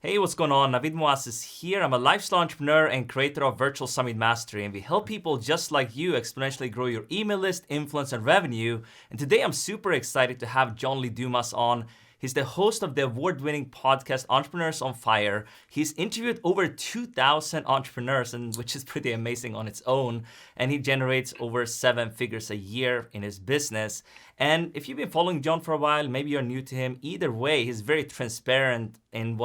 Hey, what's going on? Navid Moazzez here. I'm a lifestyle entrepreneur and creator of Virtual Summit Mastery, and we help people just like you exponentially grow your email list, influence, and revenue. And today I'm super excited to have John Lee Dumas on. He's the host of the award-winning podcast Entrepreneurs on Fire. He's interviewed over 2,000 entrepreneurs, and which is pretty amazing on its own. And he generates over 7 figures a year in his business. And if you've been following John for a while, maybe you're new to him. Either way, he's very transparent in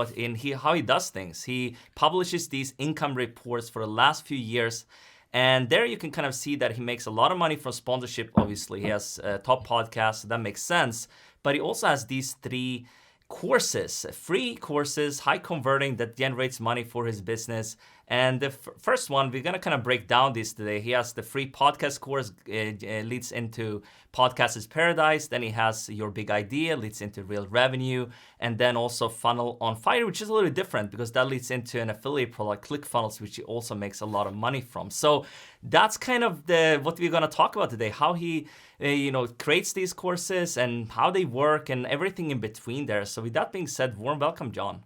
how he does things. He publishes these income reports for the last few years. And there you can kind of see that he makes a lot of money from sponsorship. Obviously, he has a top podcast, so that makes sense. But he also has these 3 courses, free courses, high converting, that generates money for his business. And the first one, we're going to kind of break down this today. He has the free podcast course, leads into Podcast is Paradise. Then he has Your Big Idea, leads into real revenue. And then also Funnel on Fire, which is a little different because that leads into an affiliate product, ClickFunnels, which he also makes a lot of money from. So that's kind of what we're going to talk about today, how he creates these courses and how they work and everything in between there. So with that being said, warm welcome, John.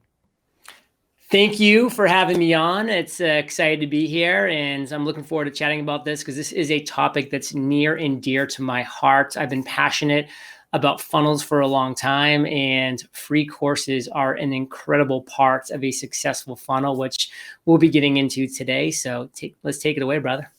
Thank you for having me on. It's excited to be here, and I'm looking forward to chatting about this because this is a topic that's near and dear to my heart. I've been passionate about funnels for a long time, and free courses are an incredible part of a successful funnel, which we'll be getting into today. So let's take it away, brother.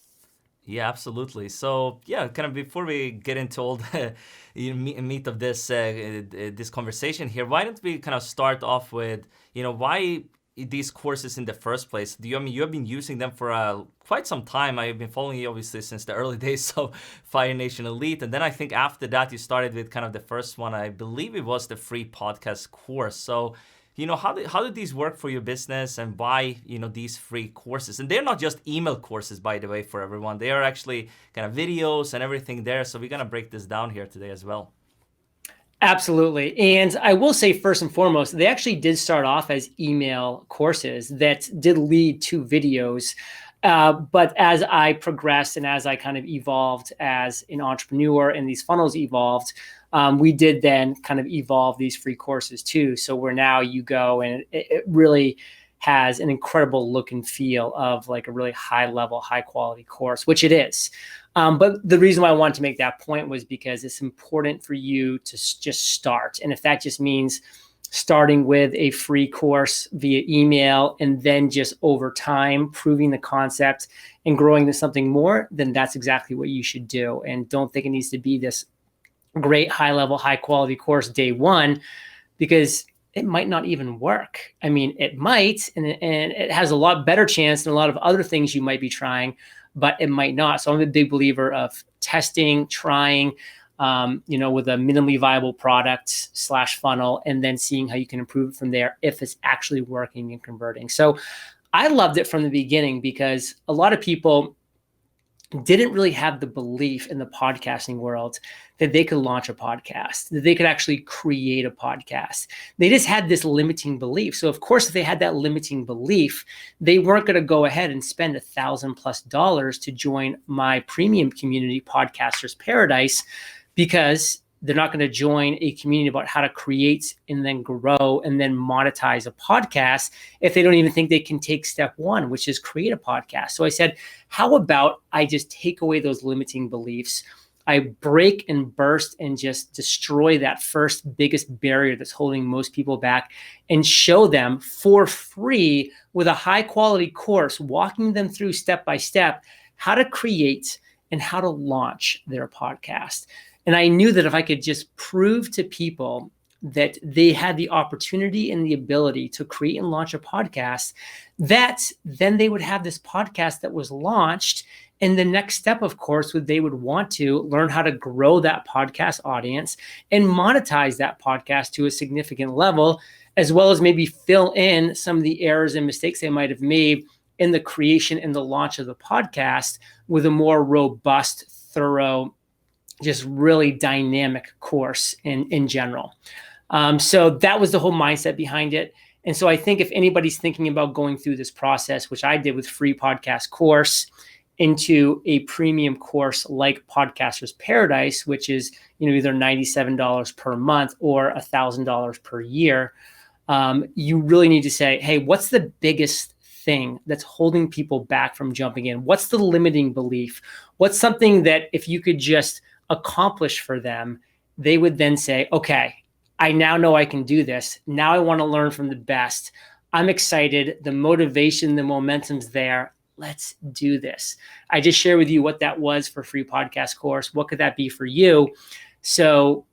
Yeah, absolutely. So yeah, kind of before we get into all the meat of this conversation here, why don't we kind of start off with why these courses in the first place? You have been using them for quite some time. I've been following you obviously since the early days of Fire Nation Elite, and then I think after that you started with kind of the first one. I believe it was the free podcast course. So how did these work for your business, and why these free courses? And they're not just email courses, by the way, for everyone. They are actually kind of videos and everything there. So we're gonna break this down here today as well. Absolutely. And I will say, first and foremost, they actually did start off as email courses that did lead to videos. But as I progressed and as I kind of evolved as an entrepreneur and these funnels evolved, we did then kind of evolve these free courses too. So where now you go and it really has an incredible look and feel of like a really high level, high quality course, which it is. But the reason why I wanted to make that point was because it's important for you to just start. And if that just means starting with a free course via email and then just over time proving the concept and growing to something more, then that's exactly what you should do. And don't think it needs to be this great high level, high quality course day one, because it might not even work. I mean, it might, and it has a lot better chance than a lot of other things you might be trying, but it might not. So I'm a big believer of testing, trying, with a minimally viable product / funnel, and then seeing how you can improve it from there if it's actually working and converting. So I loved it from the beginning because a lot of people didn't really have the belief in the podcasting world that they could launch a podcast, that they could actually create a podcast. They just had this limiting belief. So of course, if they had that limiting belief, they weren't going to go ahead and spend $1,000+ to join my premium community, Podcasters Paradise, because they're not going to join a community about how to create and then grow and then monetize a podcast if they don't even think they can take step one, which is create a podcast. So I said, how about I just take away those limiting beliefs? I break and burst and just destroy that first biggest barrier that's holding most people back and show them for free with a high quality course, walking them through step by step how to create and how to launch their podcast. And I knew that if I could just prove to people that they had the opportunity and the ability to create and launch a podcast, that then they would have this podcast that was launched. And the next step, of course, they would want to learn how to grow that podcast audience and monetize that podcast to a significant level, as well as maybe fill in some of the errors and mistakes they might have made in the creation and the launch of the podcast with a more robust, thorough, just really dynamic course in general. So that was the whole mindset behind it. And so I think if anybody's thinking about going through this process, which I did with free podcast course, into a premium course like Podcasters Paradise, which is either $97 per month or $1,000 per year, you really need to say, hey, what's the biggest thing that's holding people back from jumping in? What's the limiting belief? What's something that if you could just accomplish for them, they would then say, okay, I now know I can do this. Now I want to learn from the best. I'm excited. The motivation, the momentum's there. Let's do this. I just shared with you what that was for free podcast course. What could that be for you? So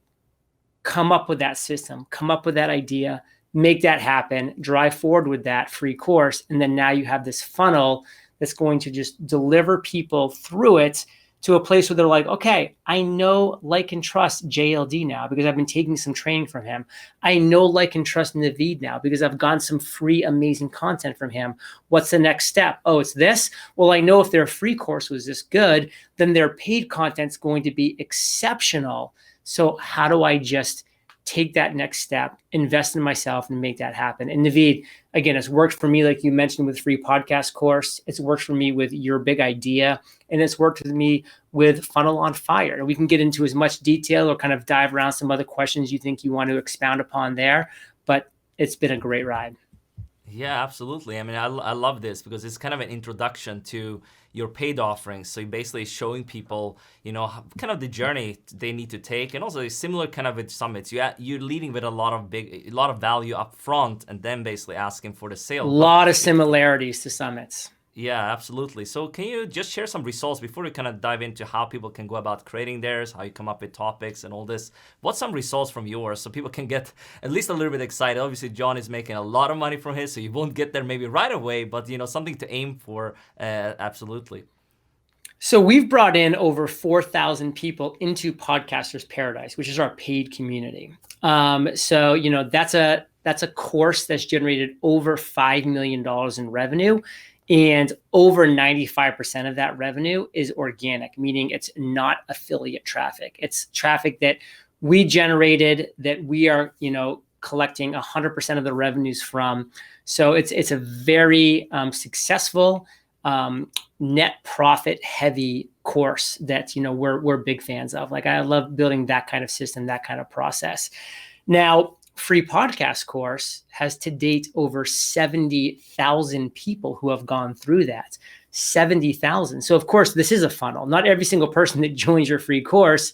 come up with that system, come up with that idea, make that happen, drive forward with that free course. And then now you have this funnel that's going to just deliver people through it to a place where they're like, okay, I know, like, and trust JLD now because I've been taking some training from him. I know, like, and trust Navid now because I've gotten some free, amazing content from him. What's the next step? Oh, it's this? Well, I know if their free course was this good, then their paid content's going to be exceptional. So how do I just take that next step, invest in myself, and make that happen? And Navid, again, it's worked for me, like you mentioned, with free podcast course. It's worked for me with your big idea, and it's worked with me with Funnel on Fire. We can get into as much detail or kind of dive around some other questions you think you want to expound upon there, but it's been a great ride. Yeah, absolutely. I mean, I love this because it's kind of an introduction to your paid offerings. So you're basically showing people, kind of the journey they need to take, and also similar kind of with summits. You're leading with a lot of value up front, and then basically asking for the sale. A lot of similarities to summits. Yeah, absolutely. So can you just share some results before we kind of dive into how people can go about creating theirs, how you come up with topics and all this? What's some results from yours so people can get at least a little bit excited? Obviously, John is making a lot of money from his, so you won't get there maybe right away, but something to aim for, absolutely. So we've brought in over 4,000 people into Podcasters Paradise, which is our paid community. So that's a course that's generated over $5 million in revenue. And over 95% of that revenue is organic, meaning it's not affiliate traffic. It's traffic that we generated, that we are, collecting 100% of the revenues from. So it's a very successful, net profit heavy course that we're big fans of. Like, I love building that kind of system, that kind of process. Now, free podcast course has to date over 70,000 people who have gone through that. 70,000. So of course, this is a funnel. Not every single person that joins your free course,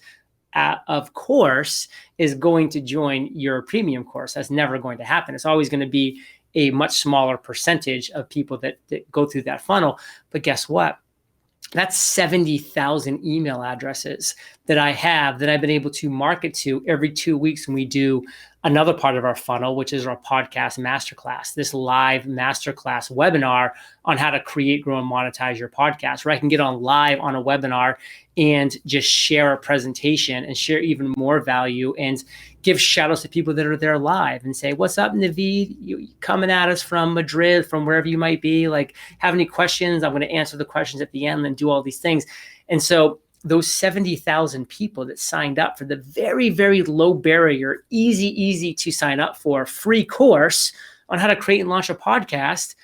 of course, is going to join your premium course. That's never going to happen. It's always going to be a much smaller percentage of people that go through that funnel. But guess what? That's 70,000 email addresses that I've been able to market to every 2 weeks when we do another part of our funnel, which is our podcast masterclass, this live masterclass webinar on how to create, grow, and monetize your podcast, where I can get on live on a webinar and just share a presentation and share even more value and give shout outs to people that are there live and say, what's up, Navid? You coming at us from Madrid, from wherever you might be, like, have any questions? I'm going to answer the questions at the end and do all these things. And so those 70,000 people that signed up for the very, very low barrier, easy to sign up for free course on how to create and launch a podcast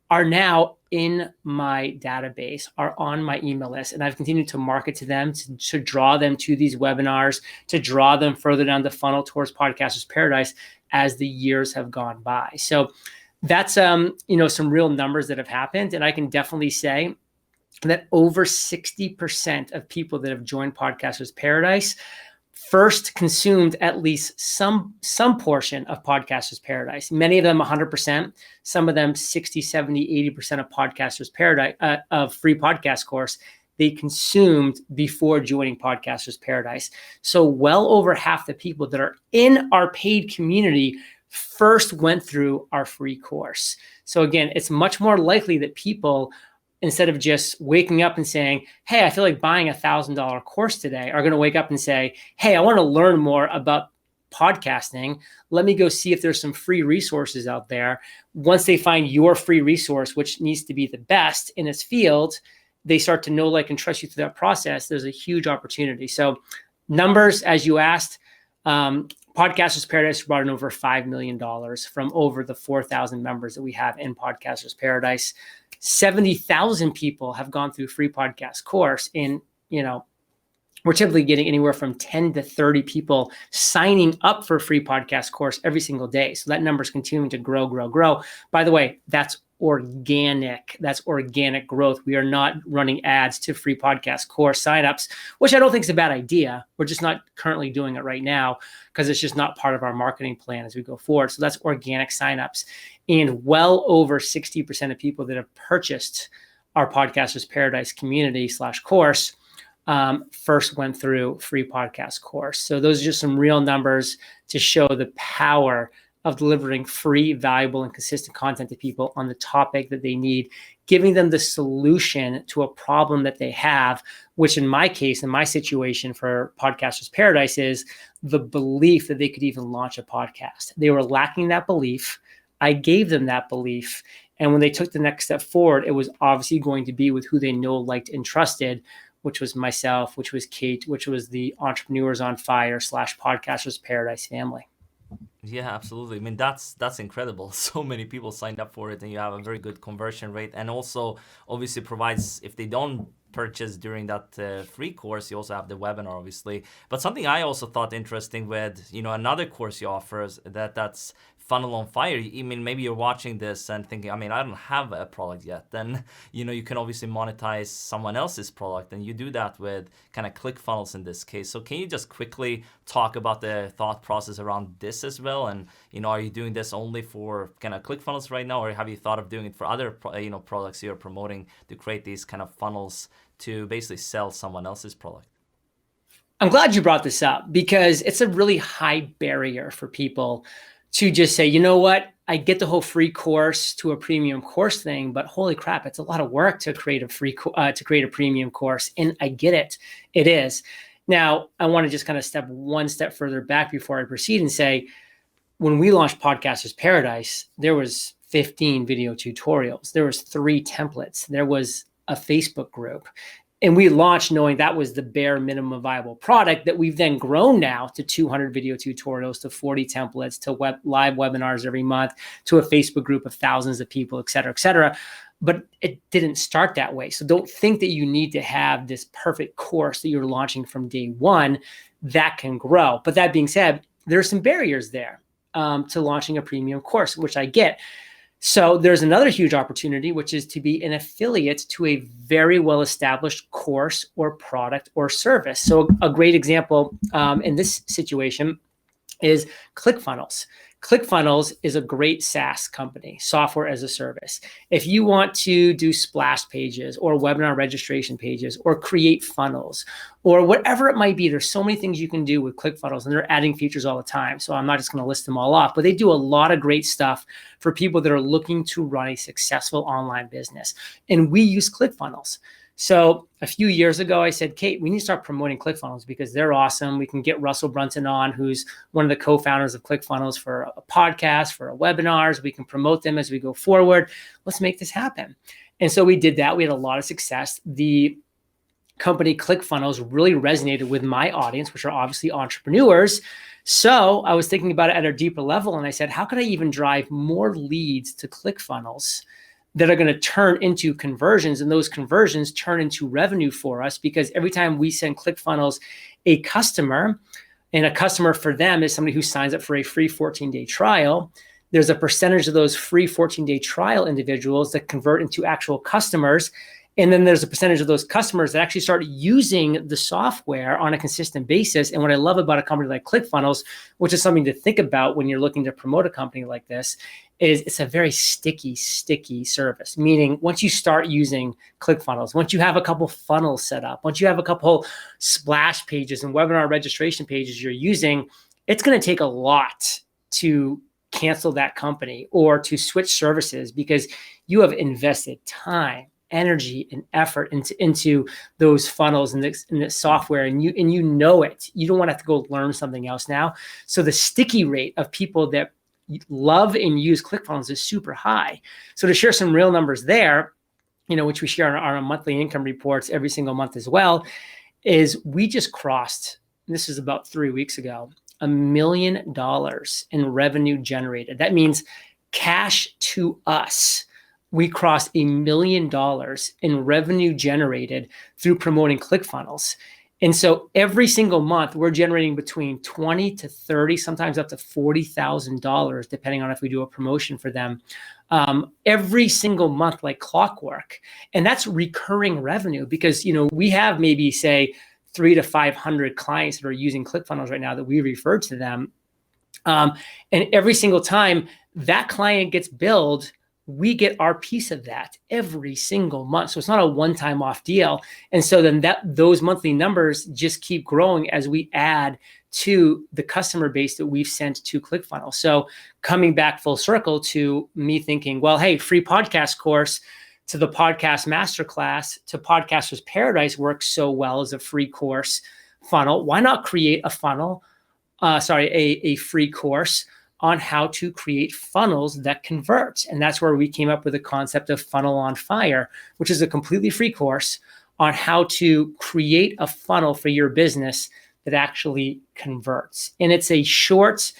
are now in my database, are on my email list. And I've continued to market to them, to draw them to these webinars, to draw them further down the funnel towards Podcasters Paradise as the years have gone by. So that's, some real numbers that have happened. And I can definitely say that over 60% of people that have joined Podcasters Paradise first consumed at least some portion of Podcasters Paradise. Many of them 100%, some of them 60, 70, 80% of Podcasters Paradise, of free podcast course, they consumed before joining Podcasters Paradise. So well over half the people that are in our paid community first went through our free course. So again, it's much more likely that people, instead of just waking up and saying, hey, I feel like buying $1,000 course today, are going to wake up and say, hey, I want to learn more about podcasting. Let me go see if there's some free resources out there. Once they find your free resource, which needs to be the best in its field, they start to know, like, and trust you through that process. There's a huge opportunity. So numbers, as you asked, Podcasters Paradise brought in over $5 million from over the 4,000 members that we have in Podcasters Paradise. 70,000 people have gone through free podcast course in, we're typically getting anywhere from 10 to 30 people signing up for a free podcast course every single day. So that number is continuing to grow, grow, grow. By the way, that's organic. That's organic growth. We are not running ads to free podcast course signups, which I don't think is a bad idea. We're just not currently doing it right now because it's just not part of our marketing plan as we go forward. So that's organic signups. And well over 60% of people that have purchased our Podcasters Paradise community / course first went through free podcast course. So those are just some real numbers to show the power of delivering free, valuable, and consistent content to people on the topic that they need, giving them the solution to a problem that they have, which in my case, in my situation for Podcasters Paradise, is the belief that they could even launch a podcast. They were lacking that belief. I gave them that belief. And when they took the next step forward, it was obviously going to be with who they know, liked, and trusted, which was myself, which was Kate, which was the Entrepreneurs on Fire / Podcasters Paradise family. Yeah, absolutely. I mean, that's incredible. So many people signed up for it, and you have a very good conversion rate. And also, obviously, provides, if they don't purchase during that free course, you also have the webinar, obviously. But something I also thought interesting with, another course you offer is that's Funnel on Fire. I mean, maybe you're watching this and thinking, I mean, I don't have a product yet. Then, you can obviously monetize someone else's product, and you do that with kind of ClickFunnels in this case. So can you just quickly talk about the thought process around this as well? And, are you doing this only for kind of ClickFunnels right now, or have you thought of doing it for other, products you're promoting to create these kind of funnels to basically sell someone else's product? I'm glad you brought this up because it's a really high barrier for people to just say, you know what, I get the whole free course to a premium course thing, but holy crap, it's a lot of work to create a premium course. And I get it. It is. Now, I want to just kind of step one step further back before I proceed and say, when we launched Podcasters Paradise, there was 15 video tutorials. There was 3 templates. There was a Facebook group. And we launched knowing that was the bare minimum viable product that we've then grown now to 200 video tutorials, to 40 templates, to live webinars every month, to a Facebook group of thousands of people, et cetera, et cetera. But it didn't start that way. So don't think that you need to have this perfect course that you're launching from day one. That can grow. But that being said, there are some barriers there to launching a premium course, which I get. So there's another huge opportunity, which is to be an affiliate to a very well-established course or product or service. So a great example in this situation is ClickFunnels. ClickFunnels is a great SaaS company, software as a service. If you want to do splash pages or webinar registration pages or create funnels or whatever it might be, there's so many things you can do with ClickFunnels, and they're adding features all the time. So I'm not just going to list them all off, but they do a lot of great stuff for people that are looking to run a successful online business. And we use ClickFunnels. So a few years ago, I said, Kate, we need to start promoting ClickFunnels because they're awesome. We can get Russell Brunson on, who's one of the co-founders of ClickFunnels, for a podcast, for webinars. We can promote them as we go forward. Let's make this happen. And so we did that. We had a lot of success. The company ClickFunnels really resonated with my audience, which are obviously entrepreneurs. So I was thinking about it at a deeper level. And I said, how could I even drive more leads to ClickFunnels that are going to turn into conversions, and those conversions turn into revenue for us? Because every time we send ClickFunnels a customer, and a customer for them is somebody who signs up for a free 14-day trial, there's a percentage of those free 14-day trial individuals that convert into actual customers. And then there's a percentage of those customers that actually start using the software on a consistent basis. And what I love about a company like ClickFunnels, which is something to think about when you're looking to promote a company like this, is it's a very sticky service. Meaning once you start using ClickFunnels, once you have a couple funnels set up, once you have a couple splash pages and webinar registration pages you're using, it's going to take a lot to cancel that company or to switch services because you have invested time, energy, and effort into those funnels and the software, and you know it. You don't want to have to go learn something else now. So the sticky rate of people that love and use ClickFunnels is super high. So to share some real numbers there, which we share on our monthly income reports every single month as well, is we just crossed, this is about 3 weeks ago, $1 million in revenue generated. That means cash to us. We crossed $1 million in revenue generated through promoting ClickFunnels. And so every single month, we're generating between 20 to 30, sometimes up to $40,000, depending on if we do a promotion for them, every single month, like clockwork. And that's recurring revenue because, we have maybe say 300 to 500 clients that are using ClickFunnels right now that we refer to them. And every single time that client gets billed, we get our piece of that every single month. So it's not a one-time off deal. And so then those monthly numbers just keep growing as we add to the customer base that we've sent to ClickFunnels. So coming back full circle to me thinking, well, hey, free podcast course to the podcast masterclass to Podcaster's Paradise works so well as a free course funnel. Why not create a funnel? A free course on how to create funnels that convert. And that's where we came up with the concept of Funnel on Fire, which is a completely free course on how to create a funnel for your business that actually converts. And it's a short,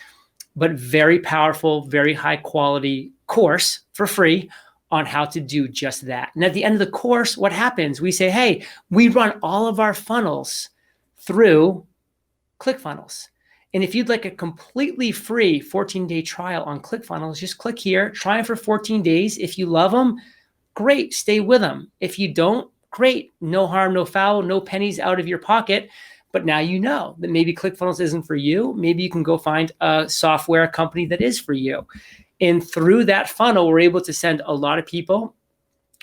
but very powerful, very high quality course for free on how to do just that. And at the end of the course, what happens? We say, hey, we run all of our funnels through ClickFunnels. And if you'd like a completely free 14-day trial on ClickFunnels, just click here, try them for 14 days. If you love them, great, stay with them. If you don't, great, no harm, no foul, no pennies out of your pocket. But now you know that maybe ClickFunnels isn't for you. Maybe you can go find a software company that is for you. And through that funnel, we're able to send a lot of people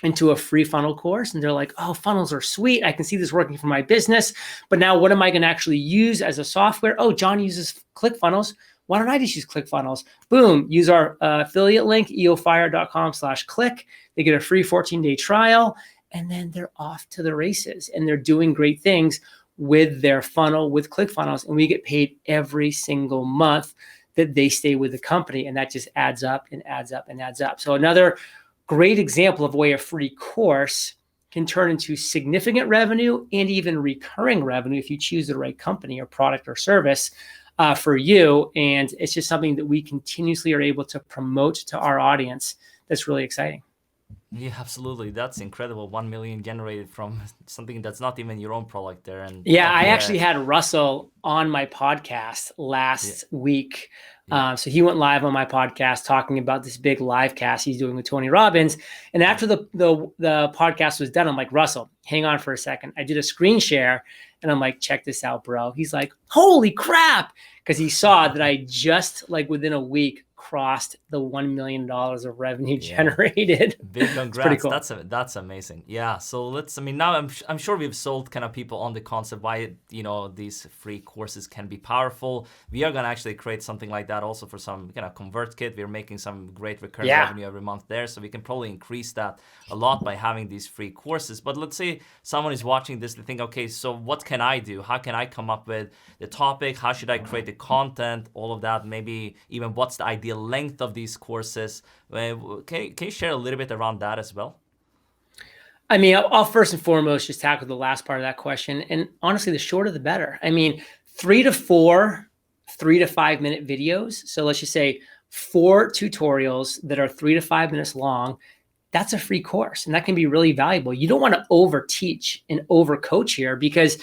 into a free funnel course. And they're like, oh, funnels are sweet. I can see this working for my business. But now what am I going to actually use as a software? Oh, John uses ClickFunnels. Why don't I just use ClickFunnels? Boom, use our affiliate link, eofire.com/click. They get a free 14-day trial. And then they're off to the races. And they're doing great things with their funnel, with ClickFunnels. And we get paid every single month that they stay with the company. And that just adds up and adds up and adds up. So another great example of a way a free course can turn into significant revenue and even recurring revenue if you choose the right company or product or service for you. And it's just something that we continuously are able to promote to our audience. That's really exciting. Yeah, absolutely. That's incredible. 1 million generated from something that's not even your own product there. And I actually had Russell on my podcast last week. So he went live on my podcast talking about this big live cast he's doing with Tony Robbins. And after the podcast was done, I'm like, Russell, hang on for a second. I did a screen share and I'm like, check this out, bro. He's like, holy crap. Because he saw that I just within a week crossed the $1 million of revenue generated. Big congrats. Cool. That's amazing. Yeah. So now I'm sure we've sold kind of people on the concept why, these free courses can be powerful. We are going to actually create something like that also for some kind of convert kit. We're making some great recurring revenue every month there. So we can probably increase that a lot by having these free courses. But let's say someone is watching this, they think, okay, so what can I do? How can I come up with the topic? How should I create the content? All of that, maybe even what's the ideal length of these courses. Can you share a little bit around that as well? I mean, I'll first and foremost just tackle the last part of that question. And honestly, the shorter the better. I mean, 3 to 5 minute videos. So let's just say 4 tutorials that are 3 to 5 minutes long. That's a free course. And that can be really valuable. You don't want to over teach and over coach here because,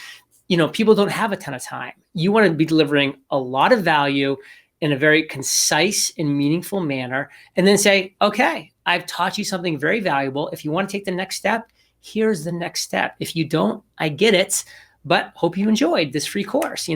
people don't have a ton of time. You want to be delivering a lot of value in a very concise and meaningful manner, and then say, okay, I've taught you something very valuable. If you want to take the next step, here's the next step. If you don't, I get it, but hope you enjoyed this free course.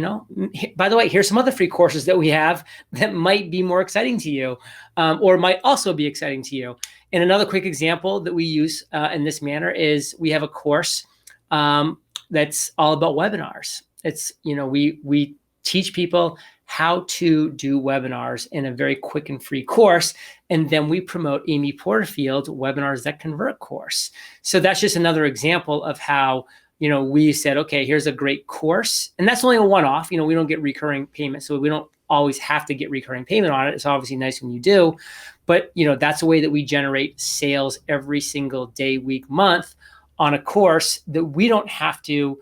By the way, here's some other free courses that we have that might be more exciting to you, or might also be exciting to you. And another quick example that we use in this manner is we have a course that's all about webinars. It's, we teach people how to do webinars in a very quick and free course. And then we promote Amy Porterfield's Webinars That Convert course. So that's just another example of how, we said, okay, here's a great course. And that's only a one-off. We don't get recurring payment. So we don't always have to get recurring payment on it. It's obviously nice when you do. But, that's a way that we generate sales every single day, week, month on a course that we don't have to,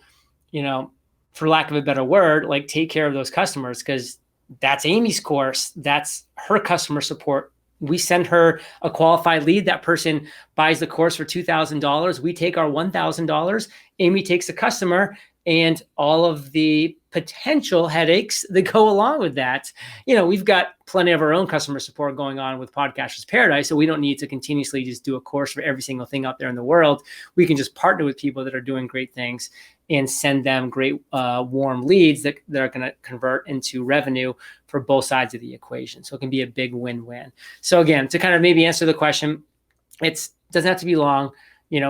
for lack of a better word, take care of those customers, because that's Amy's course. That's her customer support. We send her a qualified lead. That person buys the course for $2,000. We take our $1,000. Amy takes the customer. and all of the potential headaches that go along with that. We've got plenty of our own customer support going on with Podcasters Paradise, so we don't need to continuously just do a course for every single thing out there in the world. We can just partner with people that are doing great things and send them great warm leads that are going to convert into revenue for both sides of the equation. So it can be a big win-win. So again, to kind of maybe answer the question, it doesn't have to be long.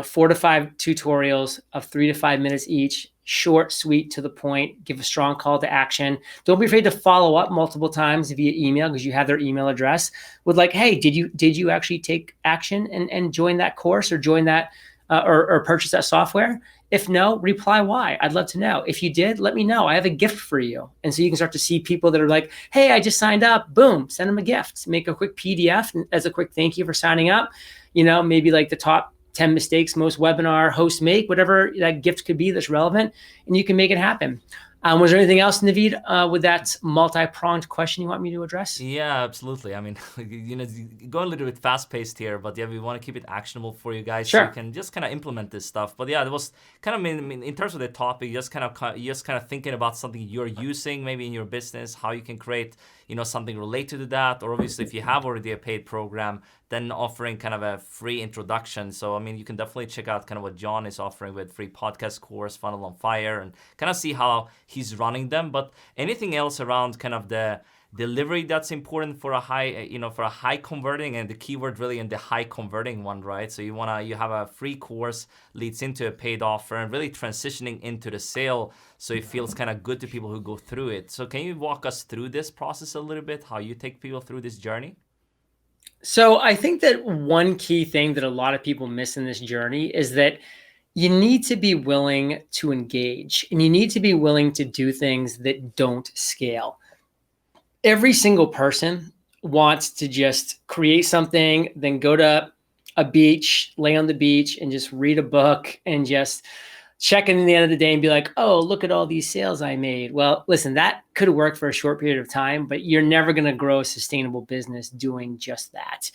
4 to 5 tutorials of 3 to 5 minutes each, short, sweet, to the point, give a strong call to action. Don't be afraid to follow up multiple times via email, because you have their email address, with like, hey, did you actually take action and join that course or join that or purchase that software? If no, reply why. I'd love to know. If you did, let me know. I have a gift for you. And so you can start to see people that are like, hey, I just signed up. Boom, send them a gift. Make a quick PDF as a quick thank you for signing up. Maybe like the top 10 mistakes most webinar hosts make, whatever that gift could be that's relevant, and you can make it happen. Was there anything else, Navid, with that multi-pronged question you want me to address? Yeah, absolutely. I mean, going a little bit fast-paced here, but yeah, we want to keep it actionable for you guys, Sure. so you can just kind of implement this stuff. But yeah, it was kind of in terms of the topic, just kind of thinking about something you're using maybe in your business, how you can create something related to that, or obviously if you have already a paid program, then offering kind of a free introduction. So I mean, you can definitely check out kind of what John is offering with free podcast course, Funnel on Fire, and kind of see how he's running them. But anything else around kind of the delivery that's important for a high converting, and the keyword really in the high converting one, right? So you have a free course leads into a paid offer and really transitioning into the sale, so it feels kind of good to people who go through it. So can you walk us through this process a little bit, how you take people through this journey? So I think that one key thing that a lot of people miss in this journey is that you need to be willing to engage, and you need to be willing to do things that don't scale. Every single person wants to just create something, then go to a beach, lay on the beach, and just read a book and just check in the end of the day and be like, oh, look at all these sales I made. Well, listen, that could work for a short period of time, but you're never going to grow a sustainable business doing just that.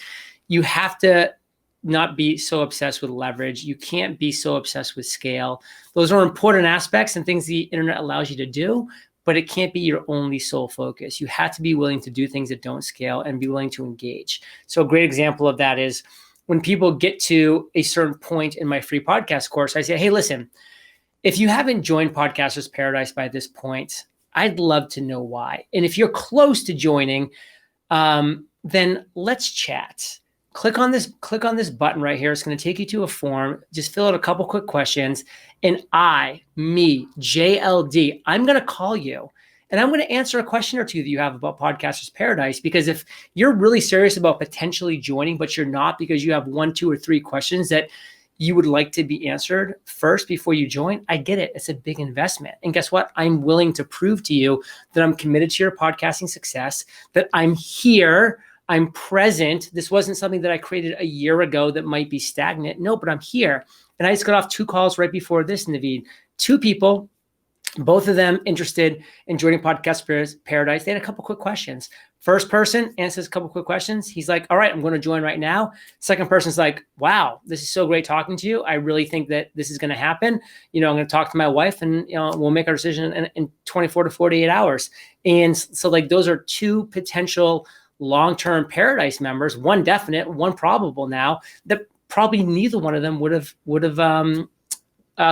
You have to not be so obsessed with leverage. You can't be so obsessed with scale. Those are important aspects and things the internet allows you to do, but it can't be your only sole focus. You have to be willing to do things that don't scale and be willing to engage. So a great example of that is when people get to a certain point in my free podcast course, I say, hey, listen, if you haven't joined Podcasters Paradise by this point, I'd love to know why. And if you're close to joining, then let's chat. Click on this button right here. It's going to take you to a form. Just fill out a couple quick questions. And JLD, I'm going to call you. And I'm going to answer a question or two that you have about Podcasters Paradise, because if you're really serious about potentially joining, but you're not because you have 1, 2, or 3 questions that you would like to be answered first before you join, I get it. It's a big investment. And guess what? I'm willing to prove to you that I'm committed to your podcasting success, that I'm here, I'm present. This wasn't something that I created a year ago that might be stagnant. No, but I'm here. And I just got off 2 calls right before this, Navid. 2 people, both of them interested in joining Podcast Paradise. They had a couple quick questions. First person answers a couple quick questions. He's like, all right, I'm going to join right now. Second person's like, wow, this is so great talking to you. I really think that this is going to happen. I'm going to talk to my wife, and we'll make our decision in 24 to 48 hours. And so like those are 2 potential long-term Paradise members, one definite, one probable now, that probably neither one of them would have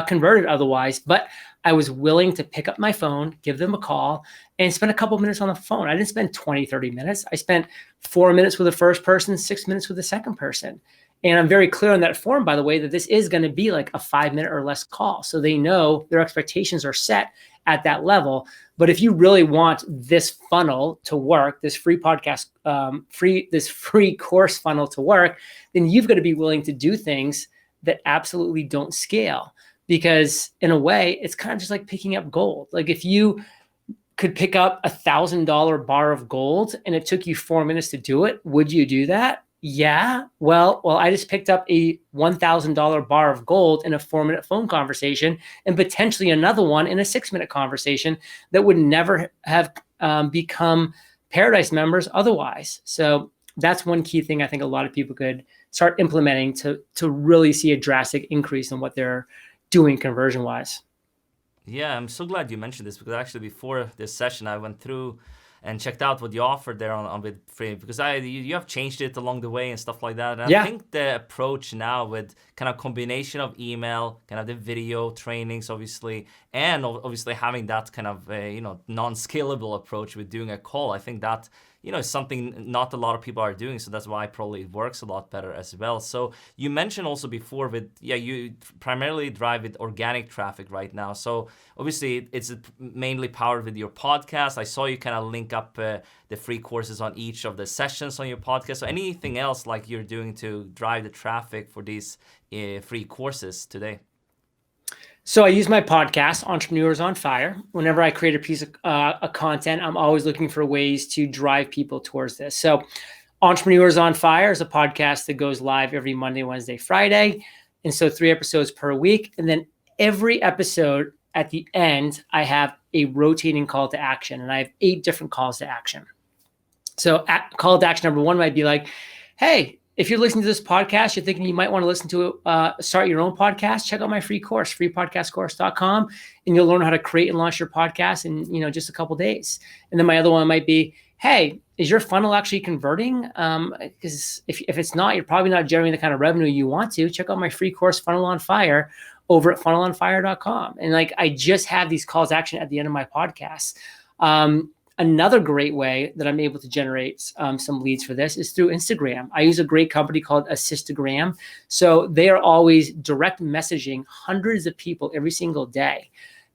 converted otherwise. But I was willing to pick up my phone, give them a call, and spend a couple minutes on the phone. I didn't spend 20, 30 minutes. I spent 4 minutes with the first person, 6 minutes with the second person. And I'm very clear on that form, by the way, that this is going to be like a 5-minute or less call. So they know their expectations are set at that level. But if you really want this funnel to work, this free podcast, this free course funnel to work, then you've got to be willing to do things that absolutely don't scale. Because in a way, it's kind of just like picking up gold. Like if you could pick up $1,000 bar of gold and it took you 4 minutes to do it, would you do that? Yeah. Well, I just picked up a $1,000 bar of gold in a 4-minute phone conversation, and potentially another one in a 6-minute conversation that would never have become Paradise members otherwise. So that's one key thing I think a lot of people could start implementing to really see a drastic increase in what they're doing conversion-wise. Yeah, I'm so glad you mentioned this because actually before this session, I went through and checked out what you offered there on with free because you have changed it along the way and stuff like that. And I Yeah. think the approach now with kind of combination of email, kind of the video trainings, obviously, and obviously having that kind of non-scalable approach with doing a call, I think that is something not a lot of people are doing. So that's why probably it works a lot better as well. So you mentioned also before with you primarily drive with organic traffic right now. So obviously it's mainly powered with your podcast. I saw you kind of link up the free courses on each of the sessions on your podcast. So anything else like you're doing to drive the traffic for these free courses today? So I use my podcast, Entrepreneurs on Fire. Whenever I create a piece of content, I'm always looking for ways to drive people towards this. So Entrepreneurs on Fire is a podcast that goes live every Monday, Wednesday, Friday. And so 3 episodes per week. And then every episode at the end, I have a rotating call to action. And I have 8 different calls to action. So call to action number 1 might be like, hey, if you're listening to this podcast, you're thinking you might want to listen to start your own podcast, check out my free course, freepodcastcourse.com, and you'll learn how to create and launch your podcast in just a couple days. And then my other one might be, hey, is your funnel actually converting? Because if it's not, you're probably not generating the kind of revenue you want to. Check out my free course, Funnel on Fire, over at funnelonfire.com. And I just have these calls to action at the end of my podcast. Another great way that I'm able to generate some leads for this is through Instagram. I use a great company called Assistagram. So they are always direct messaging hundreds of people every single day.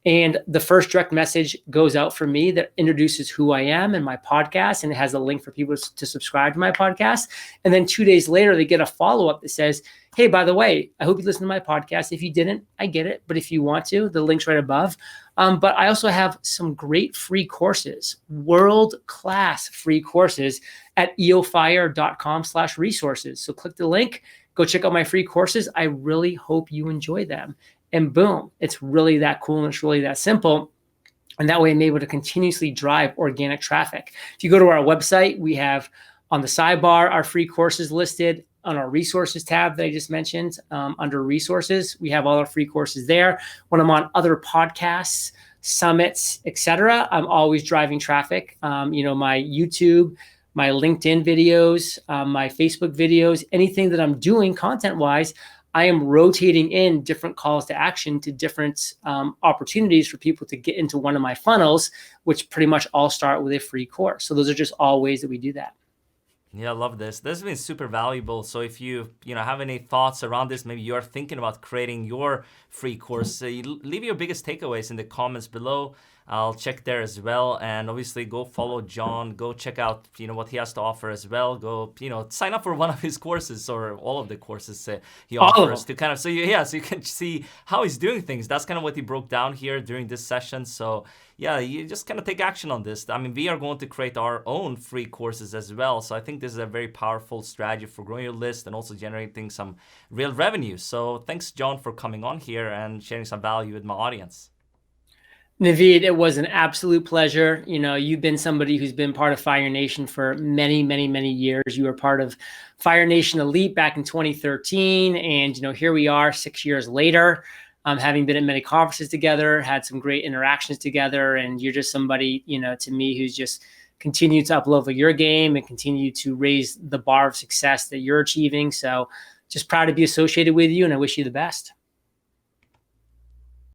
And the first direct message goes out for me that introduces who I am and my podcast, and it has a link for people to subscribe to my podcast. And then 2 days later, they get a follow-up that says, hey, by the way, I hope you listen to my podcast. If you didn't, I get it. But if you want to, the link's right above. But I also have some great free courses, world-class free courses at eofire.com/resources. So click the link, go check out my free courses. I really hope you enjoy them. And boom, it's really that cool and it's really that simple. And that way I'm able to continuously drive organic traffic. If you go to our website, we have on the sidebar our free courses listed. On our resources tab that I just mentioned, under resources, we have all our free courses there. When I'm on other podcasts, summits, etc., I'm always driving traffic. My YouTube, my LinkedIn videos, my Facebook videos, anything that I'm doing content-wise, I am rotating in different calls to action to different opportunities for people to get into one of my funnels, which pretty much all start with a free course. So those are just all ways that we do that. Yeah, I love this. This has been super valuable. So if you have any thoughts around this, maybe you're thinking about creating your free course, leave your biggest takeaways in the comments below. I'll check there as well. And obviously go follow John, go check out, what he has to offer as well. Go, sign up for one of his courses or all of the courses he offers to kind of, so you can see how he's doing things. That's kind of what he broke down here during this session. So yeah, you just kind of take action on this. I mean, we are going to create our own free courses as well. So I think this is a very powerful strategy for growing your list and also generating some real revenue. So thanks, John, for coming on here and sharing some value with my audience. Navid, it was an absolute pleasure. You've been somebody who's been part of Fire Nation for many, many, many years. You were part of Fire Nation Elite back in 2013. And, here we are 6 years later, having been at many conferences together, had some great interactions together. And you're just somebody, to me, who's just continued to up-level your game and continue to raise the bar of success that you're achieving. So just proud to be associated with you, and I wish you the best.